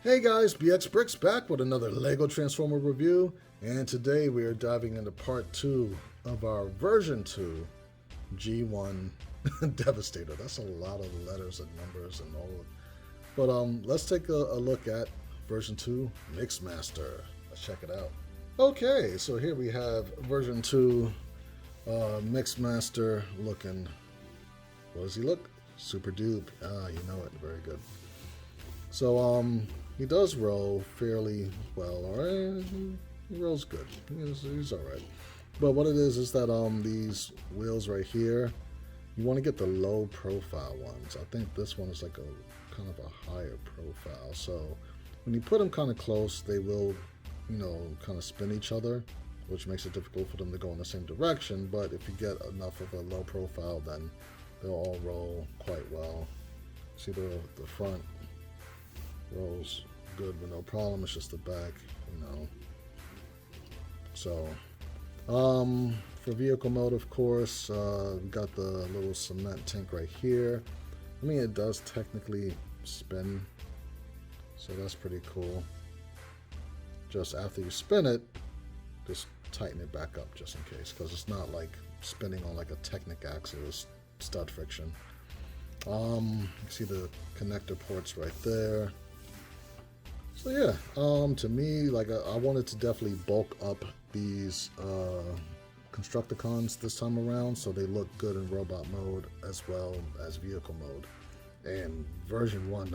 Hey guys, Brix back with another Lego Transformer review, and today we are diving into part 2 of our version 2 G1 Devastator. That's a lot of letters and numbers and all. But let's take a look at version 2 Mixmaster. Let's check it out. Okay, so here we have version 2 Mixmaster looking. What does he look? Super dupe. Ah, you know it. Very good. So he does roll fairly well. Alright, he rolls good. He's alright. But what it is that these wheels right here, you want to get the low profile ones. I think this one is like a kind of a higher profile. So when you put them kind of close, they will, you know, kind of spin each other, which makes it difficult for them to go in the same direction. But if you get enough of a low profile, then they'll all roll quite well. See the front rolls good with no problem. It's just the back, you know. So for vehicle mode, of course, we got the little cement tank right here. I mean, it does technically spin, so that's pretty cool. Just after you spin it, just tighten it back up just in case, because it's not like spinning on like a Technic axle. It's stud friction. You see the connector ports right there. So yeah, to me, like I wanted to definitely bulk up these Constructicons this time around, so they look good in robot mode as well as vehicle mode. And version 1,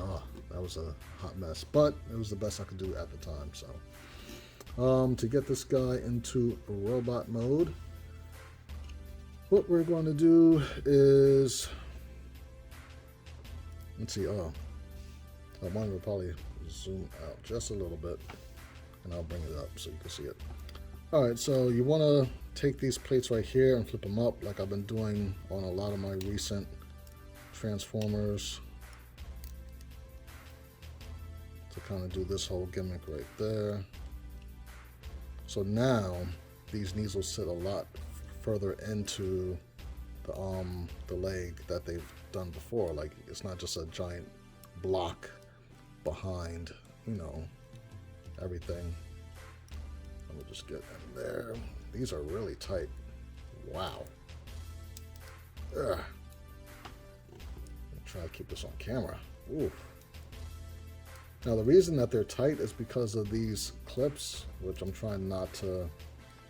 that was a hot mess, but it was the best I could do at the time. So to get this guy into robot mode, what we're going to do is, let's see, I wanted to probably zoom out just a little bit, and I'll bring it up so you can see it. Alright, so you want to take these plates right here and flip them up like I've been doing on a lot of my recent Transformers, to kind of do this whole gimmick right there. So now these knees will sit a lot further into the leg that they've done before. Like, it's not just a giant block behind, you know, everything. Let me just get in there. These are really tight. Wow. Ugh. Try to keep this on camera. Ooh. Now the reason that they're tight is because of these clips, which I'm trying not to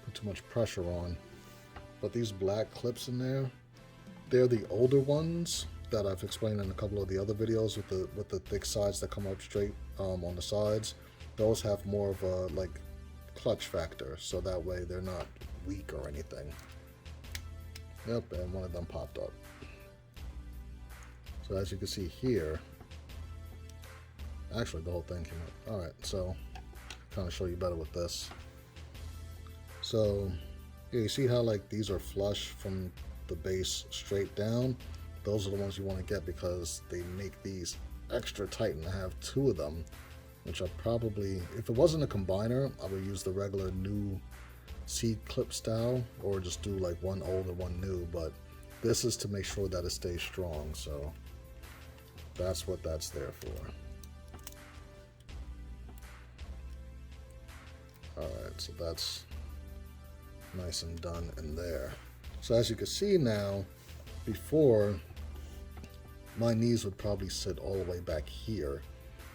put too much pressure on. But these black clips in there, they're the older ones that I've explained in a couple of the other videos with the thick sides that come up straight on the sides. Those have more of a like clutch factor, so that way they're not weak or anything. Yep, and one of them popped up. So as you can see here, actually the whole thing came up. Alright, so kind of show you better with this. So yeah, you see how like these are flush from the base straight down? Those are the ones you want to get because they make these extra tight, and I have 2 of them, which I probably, if it wasn't a combiner, I would use the regular new C-clip style, or just do like one old and one new, but this is to make sure that it stays strong, so that's what that's there for. Alright, so that's nice and done in there. So as you can see now, before, my knees would probably sit all the way back here,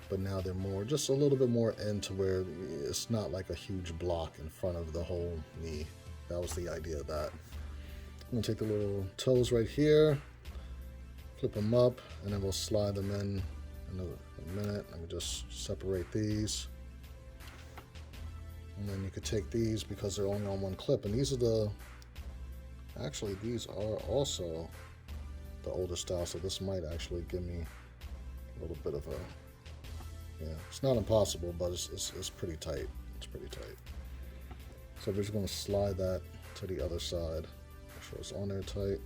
but now they're more, just a little bit more into where it's not like a huge block in front of the whole knee. That was the idea of that. I'm gonna take the little toes right here, flip them up, and then we'll slide them in a minute. Let me just separate these. And then you could take these because they're only on one clip, and these are actually these are also the older style, so this might actually give me a little bit of a, yeah, it's not impossible, but it's pretty tight. It's pretty tight. So we're just going to slide that to the other side. Make sure it's on there tight.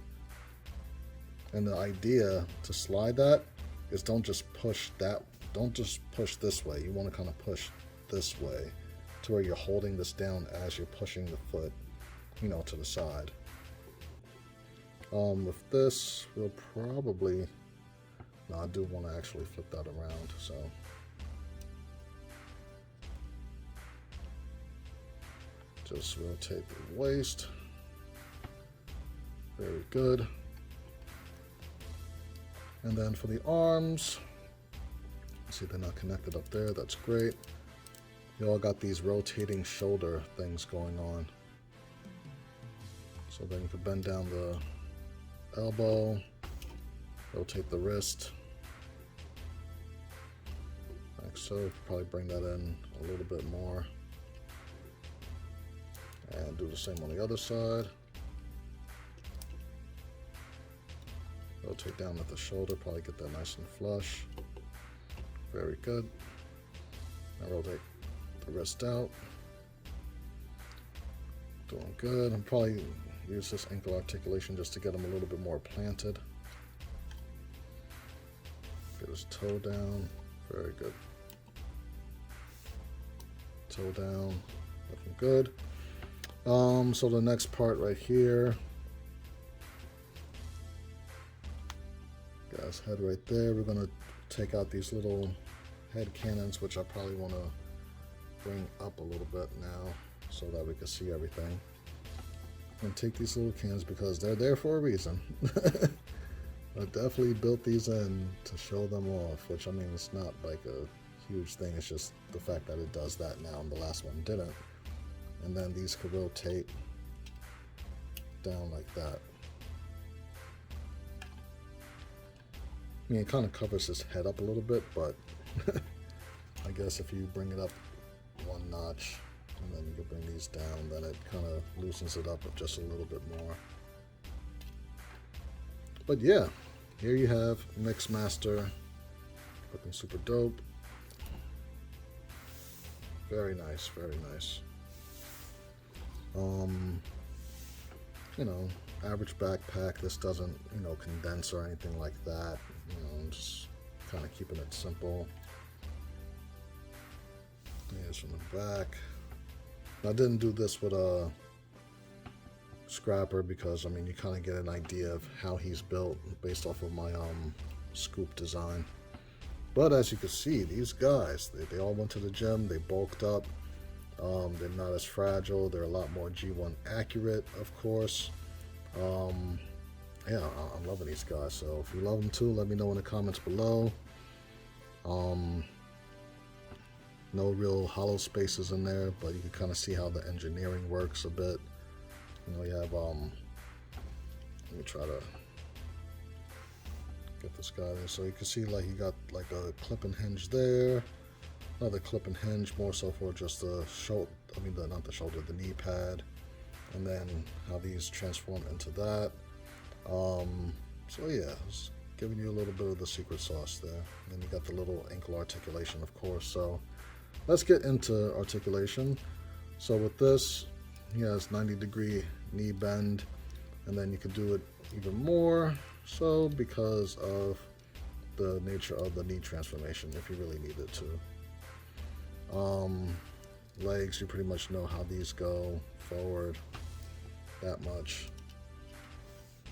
And the idea to slide that is don't just push this way. You want to kind of push this way to where you're holding this down as you're pushing the foot, you know, to the side. With this, we'll probably, no, I do want to actually flip that around, so Just rotate the waist. Very good. And then for the arms, see they're not connected up there, that's great. You all got these rotating shoulder things going on. So then you can bend down the elbow, rotate the wrist. Like so, probably bring that in a little bit more. And do the same on the other side. Rotate down at the shoulder, probably get that nice and flush. Very good. Now rotate the wrist out. Doing good. I'm probably use this ankle articulation just to get him a little bit more planted. Get his toe down. Very good. Toe down. Looking good. So the next part right here. Got his head right there. We're gonna take out these little head cannons, which I probably want to bring up a little bit now so that we can see everything. And take these little cannons because they're there for a reason. I definitely built these in to show them off, which I mean it's not like a huge thing, it's just the fact that it does that now and the last one didn't. And then these could rotate down like that. I mean, it kind of covers his head up a little bit, but I guess if you bring it up one notch and then you can bring these down, then it kind of loosens it up just a little bit more. But yeah, here you have Mixmaster, looking super dope. Very nice, very nice. You know, average backpack. This doesn't, you know, condense or anything like that. You know, I'm just kind of keeping it simple. Here's from the back. I didn't do this with a scrapper because I mean you kind of get an idea of how he's built based off of my scoop design. But as you can see, these guys, they all went to the gym, they bulked up. They're not as fragile, they're a lot more G1 accurate, of course. Yeah, I'm loving these guys, so if you love them too, let me know in the comments below. No real hollow spaces in there, but you can kind of see how the engineering works a bit. You know, you have, let me try to get this guy there. So you can see like you got like a clip and hinge there, another clip and hinge more so for just the shoulder, I mean not the shoulder, the knee pad, and then how these transform into that. So yeah, it's giving you a little bit of the secret sauce there. And then you got the little ankle articulation, of course. So let's get into articulation. So with this, he has 90-degree knee bend, and then you could do it even more so because of the nature of the knee transformation if you really needed to. Legs, you pretty much know how these go. Forward that much,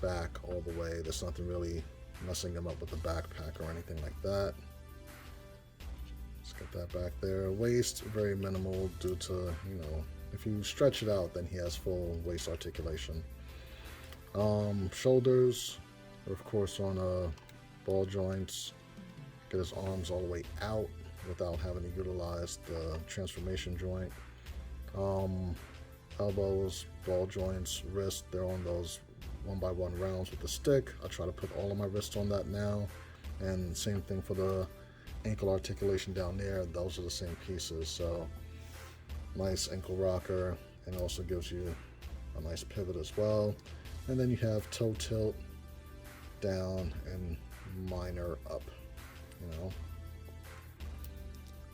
back all the way. There's nothing really messing them up with the backpack or anything like that. Let's get that back there. Waist, very minimal due to, you know, if you stretch it out, then he has full waist articulation. Shoulders, of course, on ball joints. Get his arms all the way out without having to utilize the transformation joint. Elbows, ball joints, wrist, they're on those 1x1 rounds with the stick. I try to put all of my wrists on that now. And same thing for the ankle articulation down there. Those are the same pieces. So nice ankle rocker, and also gives you a nice pivot as well. And then you have toe tilt down and minor up, you know.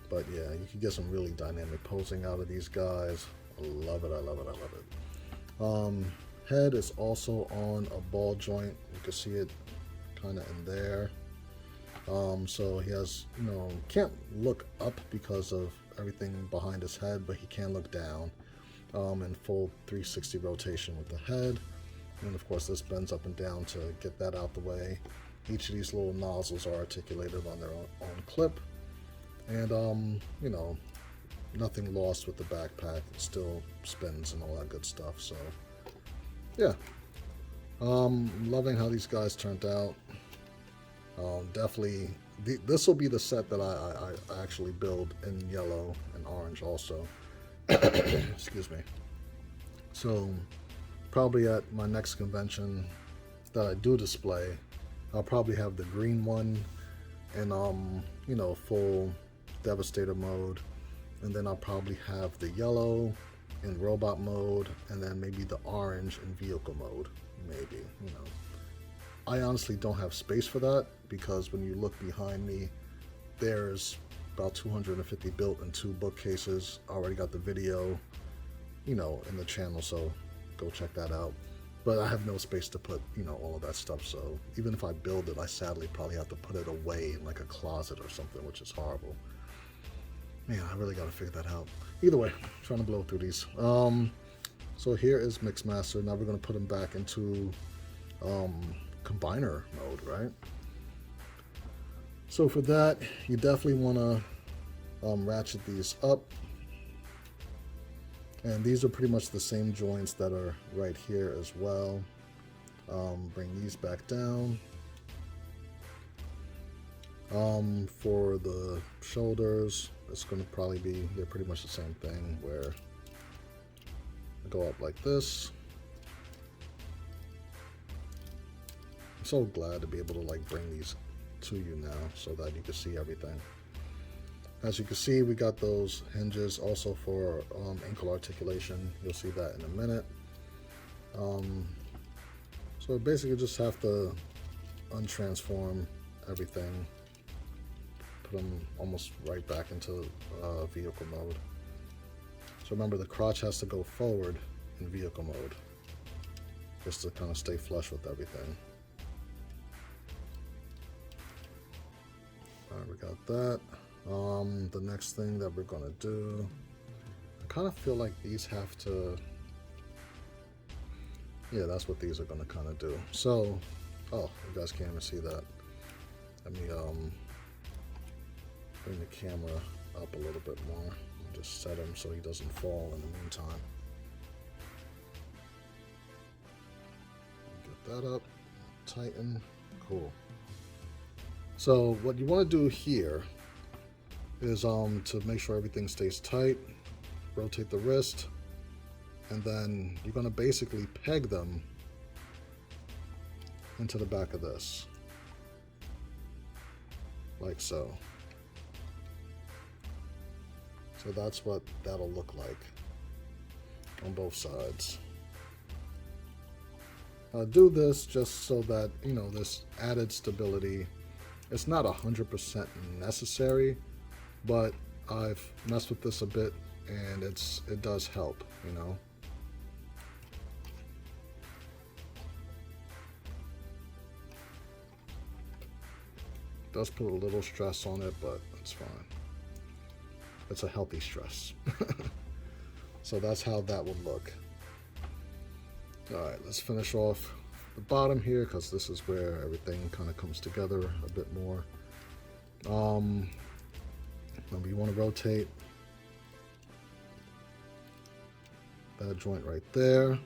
But yeah, you can get some really dynamic posing out of these guys. I love it, I love it, I love it. Head is also on a ball joint. You can see it kind of in there. So he has, you know, can't look up because of everything behind his head, but he can look down in full 360 rotation with the head. And of course this bends up and down to get that out the way. Each of these little nozzles are articulated on their own clip. And you know, nothing lost with the backpack. It still spins and all that good stuff. So yeah, loving how these guys turned out. Definitely, this will be the set that I actually build in yellow and orange also. Excuse me. So probably at my next convention that I do display, I'll probably have the green one in you know, full Devastator mode, and then I'll probably have the yellow in robot mode, and then maybe the orange in vehicle mode, maybe, you know. I honestly don't have space for that, because when you look behind me, there's about 250 built in 2 bookcases. I already got the video, you know, in the channel, so go check that out. But I have no space to put, you know, all of that stuff, so even if I build it, I sadly probably have to put it away in like a closet or something, which is horrible. Man, I really gotta figure that out. Either way, I'm trying to blow through these. So here is Mixmaster. Now we're gonna put him back into combiner mode, right? So for that, you definitely want to ratchet these up, and these are pretty much the same joints that are right here as well. Bring these back down. For the shoulders, it's going to probably be, they're pretty much the same thing, where I go up like this. I'm so glad to be able to like bring these to you now so that you can see everything. As you can see, we got those hinges also for ankle articulation. You'll see that in a minute. So basically just have to untransform everything, put them almost right back into vehicle mode. So remember, the crotch has to go forward in vehicle mode just to kind of stay flush with everything. Alright, we got that. The next thing that we're gonna do, I kind of feel like these have to, yeah, that's what these are gonna kind of do. So, oh, you guys can't even see that. Let me bring the camera up a little bit more and just set him so he doesn't fall in the meantime. Get that up, tighten, cool. So what you want to do here is to make sure everything stays tight, rotate the wrist, and then you're going to basically peg them into the back of this, like so. So that's what that'll look like on both sides. Do this just so that, you know, this added stability. It's not 100% necessary, but I've messed with this a bit, and it does help, you know. It does put a little stress on it, but it's fine. It's a healthy stress. So that's how that would look. All right, let's finish off the bottom here, because this is where everything kind of comes together a bit more. Remember, you want to rotate that joint right there,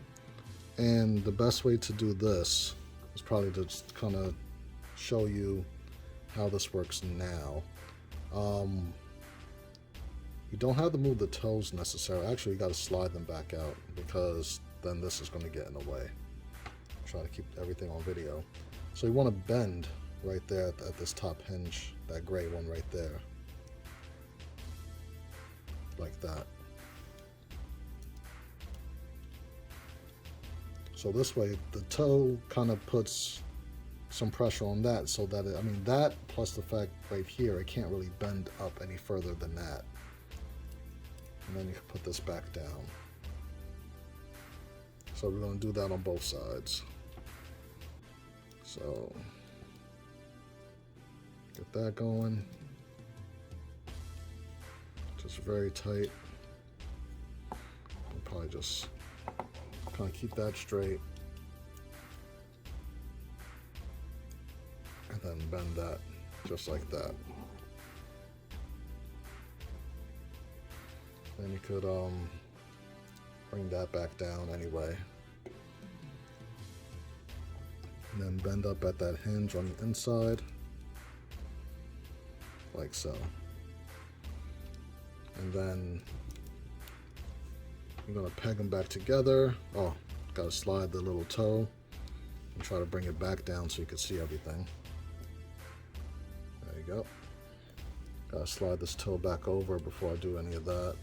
and the best way to do this is probably to just kind of show you how this works now. You don't have to move the toes necessarily. Actually, you got to slide them back out, because then this is going to get in the way. Try to keep everything on video. So you want to bend right there at this top hinge, that gray one right there, like that. So this way the toe kind of puts some pressure on that, so that I mean, that plus the fact right here it can't really bend up any further than that. And then you can put this back down. So we're going to do that on both sides. So get that going. Just very tight. I'll probably just kind of keep that straight. And then bend that just like that. Then you could bring that back down anyway. And then bend up at that hinge on the inside, like so. And then I'm gonna peg them back together. Oh, gotta slide the little toe and try to bring it back down so you can see everything. There you go. Gotta slide this toe back over before I do any of that.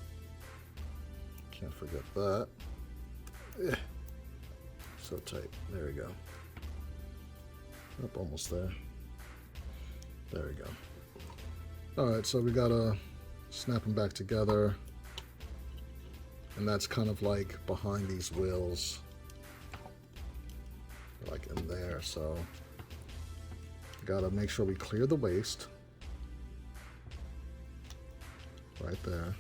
Can't forget that. Yeah. So tight. There we go. Up almost there. There we go. Alright, so we gotta snap them back together. And that's kind of like behind these wheels. Like in there, so gotta make sure we clear the waste. Right there.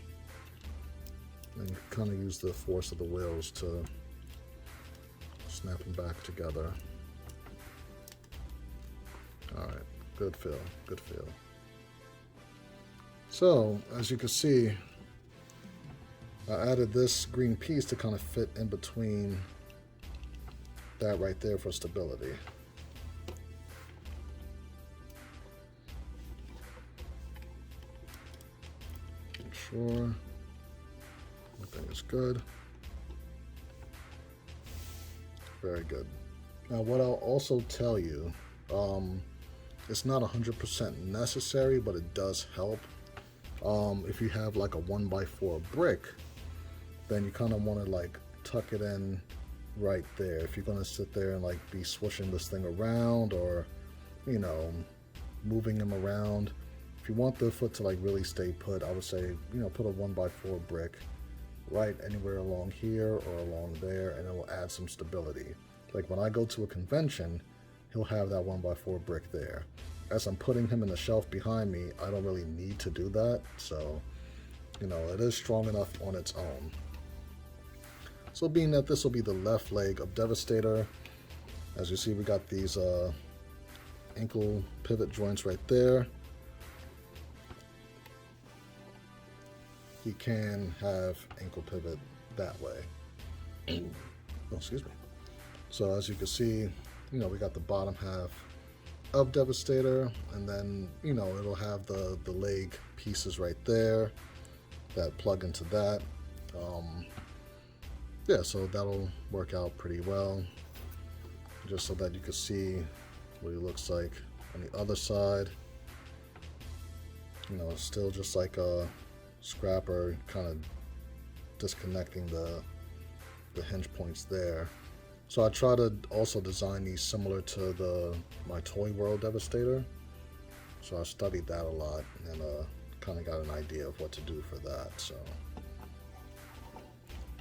And kind of use the force of the wheels to snap them back together. Alright, good feel, good feel. So, as you can see, I added this green piece to kind of fit in between that right there for stability. Make sure everything is good. Very good. Now, what I'll also tell you, it's not 100% necessary, but it does help. If you have like a 1x4 brick, then you kind of want to like tuck it in right there. If you're going to sit there and like be swishing this thing around, or, you know, moving them around, if you want the foot to like really stay put, I would say, you know, put a 1x4 brick right anywhere along here or along there, and it will add some stability. Like when I go to a convention, he'll have that 1x4 brick there. As I'm putting him in the shelf behind me, I don't really need to do that, so, you know, it is strong enough on its own. So being that this will be the left leg of Devastator, as you see, we got these ankle pivot joints right there. He can have ankle pivot that way. Oh, excuse me. So as you can see, you know, we got the bottom half of Devastator, and then, you know, it'll have the leg pieces right there that plug into that. Yeah, so that'll work out pretty well, just so that you can see what he looks like on the other side. You know, it's still just like a scrapper, kind of disconnecting the hinge points there. So I try to also design these similar to my Toy World Devastator. So I studied that a lot and kind of got an idea of what to do for that. So,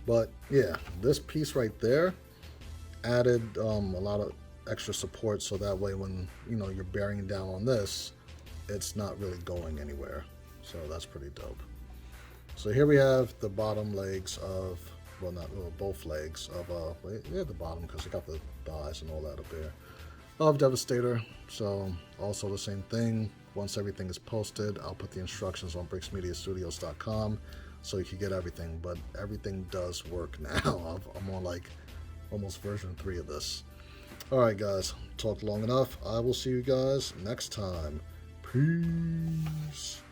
but yeah, this piece right there added a lot of extra support, so that way when, you know, you're bearing down on this, it's not really going anywhere. So that's pretty dope. So here we have the bottom legs of, well, not well, both legs of yeah, the bottom, because you got the thighs and all that up there, of Devastator. So also the same thing, once everything is posted, I'll put the instructions on BrixMediaStudios.com so you can get everything. But everything does work now. I'm on like almost version 3 of this. Alright guys, talked long enough. I will see you guys next time. Peace.